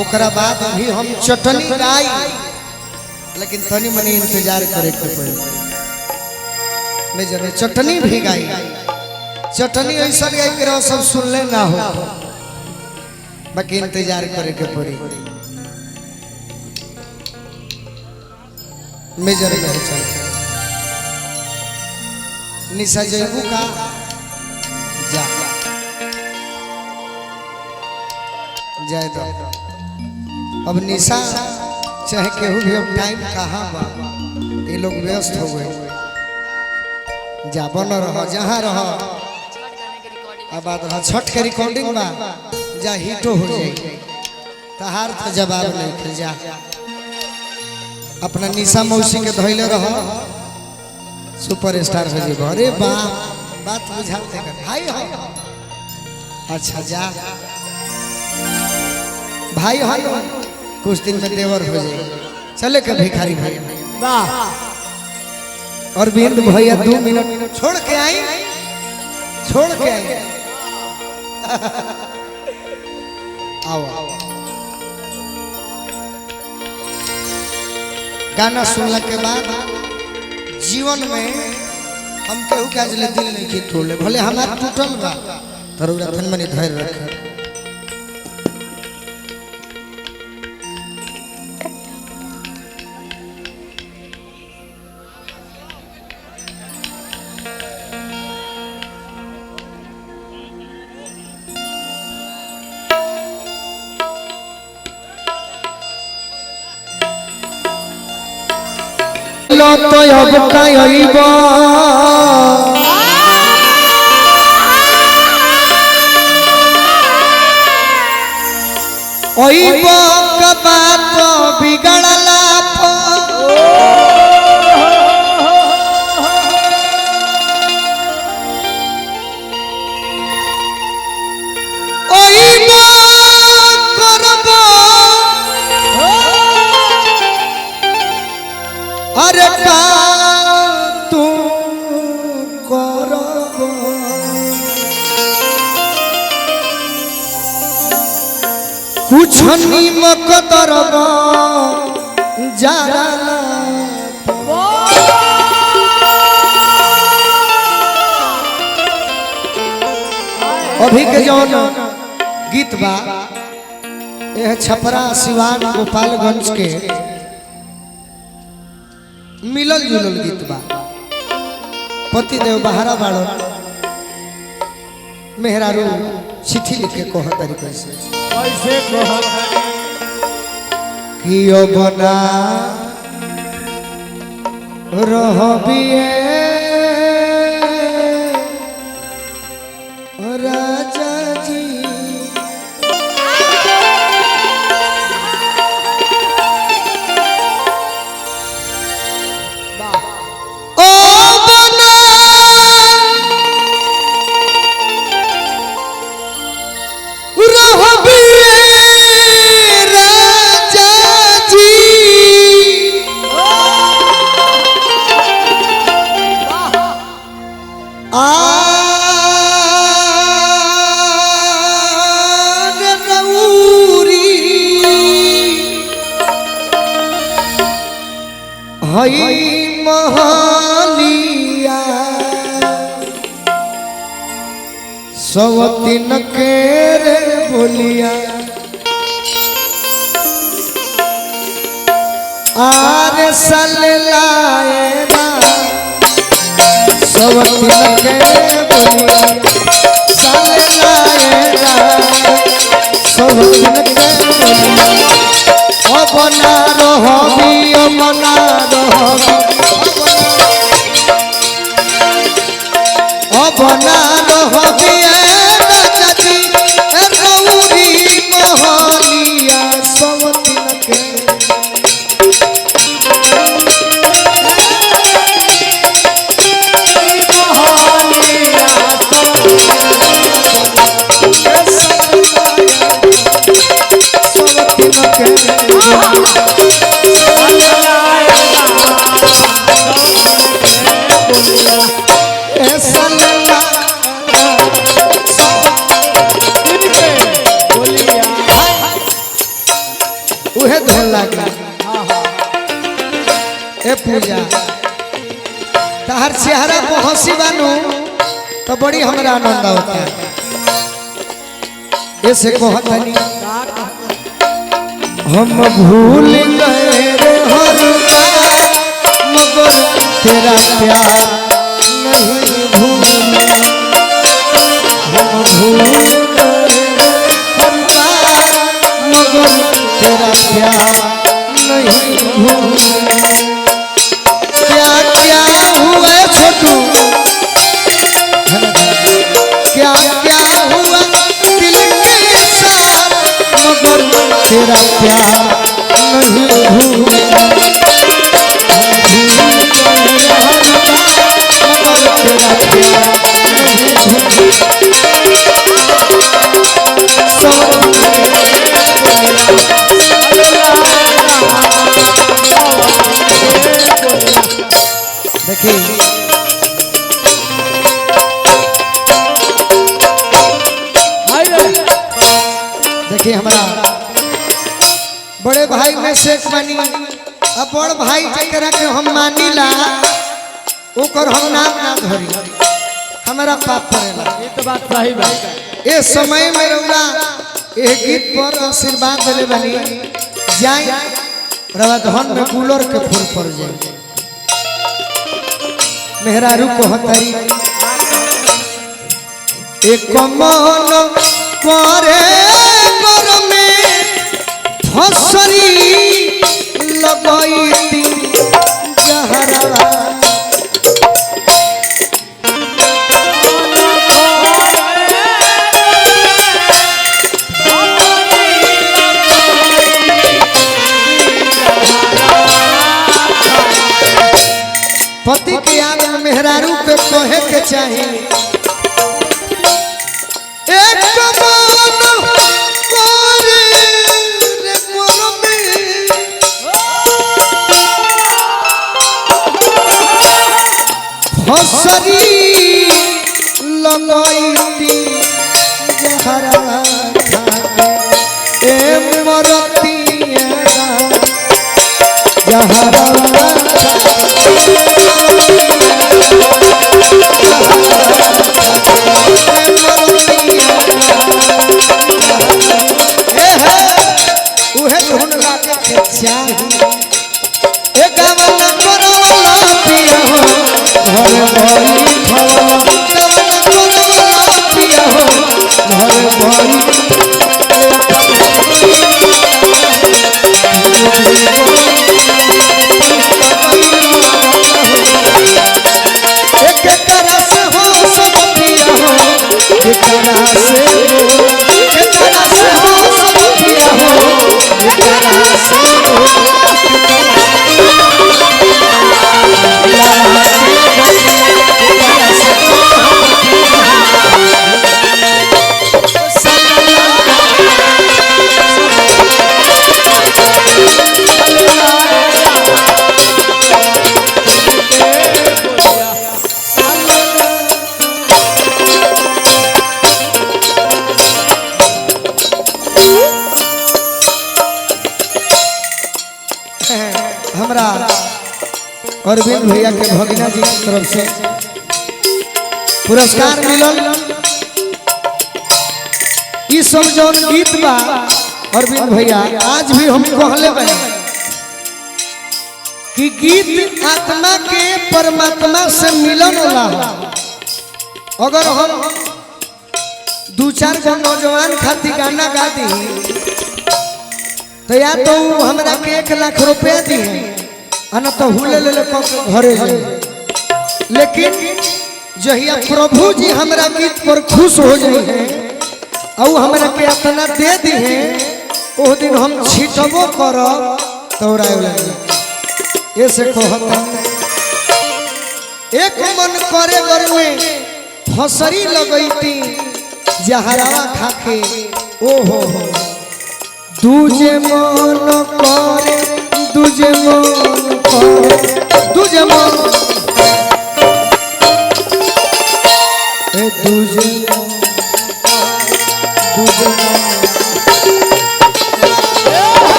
ओकरा बाद भी हम चटनी गाई, लेकिन तनी मनी इंतजार करे के पड़े। मैं जने चटनी भी गाई, चटनी ऐसा गाई के रहो सब सुन ले ना हो, बाकी इंतजार करे के पड़ी। मेजर में चल निशा जयबू का जा जाए तो अब निशा चाहे केहू भी अब टाइम कहाँ बा, ये लोग व्यस्त हो गए। जा बन रहो जहाँ रहो, अब बात रहा छठ के रिकॉर्डिंग बा, जा हिटो हो जाए तहार तो जवाब नहीं फिर जा अपना निशा मौसी के धैले रहो, सुपरस्टार हो जीव। अरे बात बुझाते कर भाई हो। अच्छा जा भाई हो कुछ दिन में देवर हो जाए, चले के भिखारी भाई वाह। और बिंद भैया 2 मिनट छोड़ के आई, छोड़ के आई आओ। गाना सुनने के बाद जीवन में हम केहू के आज दिल नहीं की तोड़ले, भले हमार टूटल बा तरुरा थन मनी धैर्य रखे। तो अब कायब ओइब कबात बिगड़ला ओइब करब अरे का तू करब कुछ निमक तरब जरा अभी के जौन गीत बा यह छपरा सिवान गोपालगंज के मिलल जुलल गीत बा। पति देव बहारा बाड़ो, मेहरारू चिट्ठी लिख के कह तरीके से कैसे कह कियो बना रहबिए राजा जी हई महलिया सवतीन के रे बोलिया आरे सललाएना सवतीन के बोलिया सललाएना सवतीन के बोलिया बना रहबी बना बना रहबी राजा जी रौरी महलिया सवतीन के महलिया सवतीन के धोल लगा ए पूजा तहर चेहरा पर हंसी बानू तो बड़ी हमरा आनंद होता है। ऐसे कहतनी हम भूल गए रे हर बात मगर तेरा प्यार नहीं भूले। हम भूल गए हर बात मगर तेरा प्यार नहीं भूले। क्या क्या हुआ छोटू क्या क्या हुआ दिल के साथ मगर तेरा प्यार नहीं भूले। तेरा प्यार नहीं भूले। देखिए देखिए हमारा बड़े भाई में शेख बनी अब बड़ भाई जरा के हम मानीला ओकर हम नाम ना धरी हमारा पाप पड़ेला। ये तो बात सही भाई। ए समय में रउरा ए गीत पर आशीर्वाद देले बनी जाय रवा धन में कूलर के फूल पड़ जाए। मेहरारू को हतरी एक मन करे घर में फसरी लगई जहरा पति के याद में मेहरारू के कहे के चाहिए एक हसरी लगई जहरा ए मरती जहरा हमरा अरविंद भैया के भगिना जी की तरफ से पुरस्कार मिलल। ई सब जौन गीत बा अरविंद भैया आज भी हम कहले बने कि गीत आत्मा के परमात्मा से मिलन होला। अगर हम दू चार गो नौजवान खातिर गाना गा दी तो या तो हमरा के 1 लाख रुपया दी न तो हुले ले घरे जाए। लेकिन जहिया प्रभु जी हमरा गीत पर खुश हो जाए और हमरा के इतना दे दी है ओ दिन हम छिटबो करब तोरा ऐसे कहता एक मन करे घर में फसरी लगैती जहरावा खाके ओ हो दूजे मन करे दूजे मन करे दूजे मन ए दूजे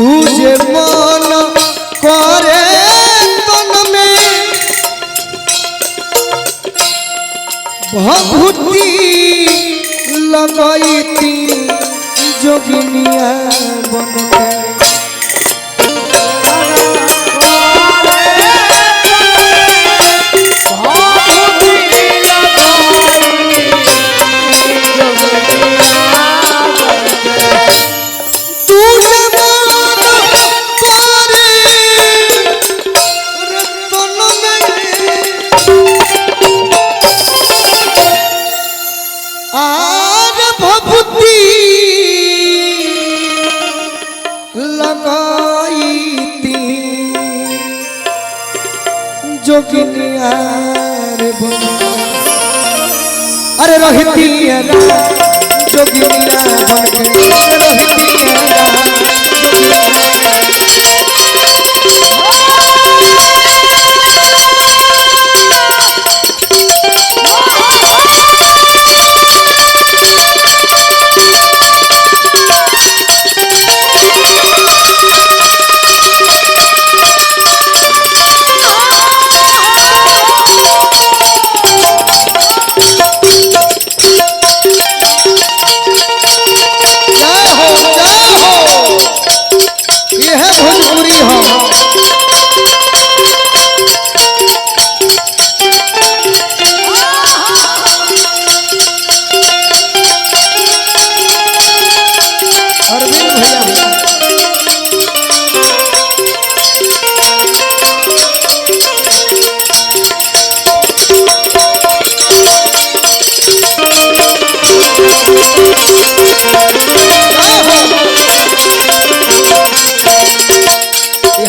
तुझे मन करे तन में भभूति लगाई थी जोगिनिया बन के जोगिनिया रे बन अरे रहती जोगिनिया बन भोजपुरी हो अरविंद भैया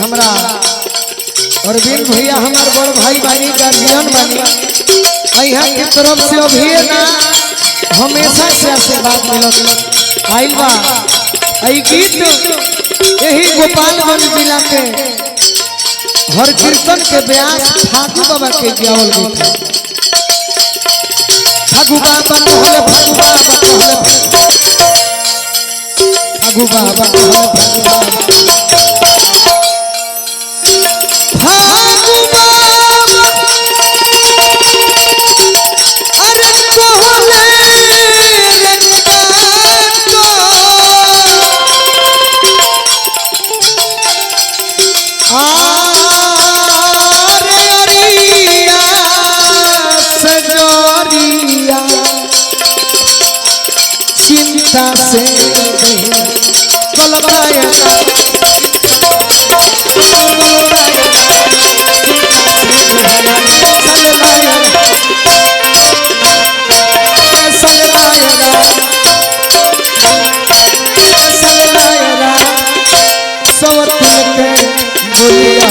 हमरा अरविंद भैया हमार बड़ भाई बानी गार्जियन बानी यहाँ की तरफ से अभी ना हमेशा से आशीर्वाद मिलत आइल बा आई गीत यही गोपालगंज जिला के हर कीर्तन के व्यास ठाकुर बाबा के गावल गीत ठाकुर बाबा कहले ठाकुर बाबा चिंता से चलबाया सवत के बोलिया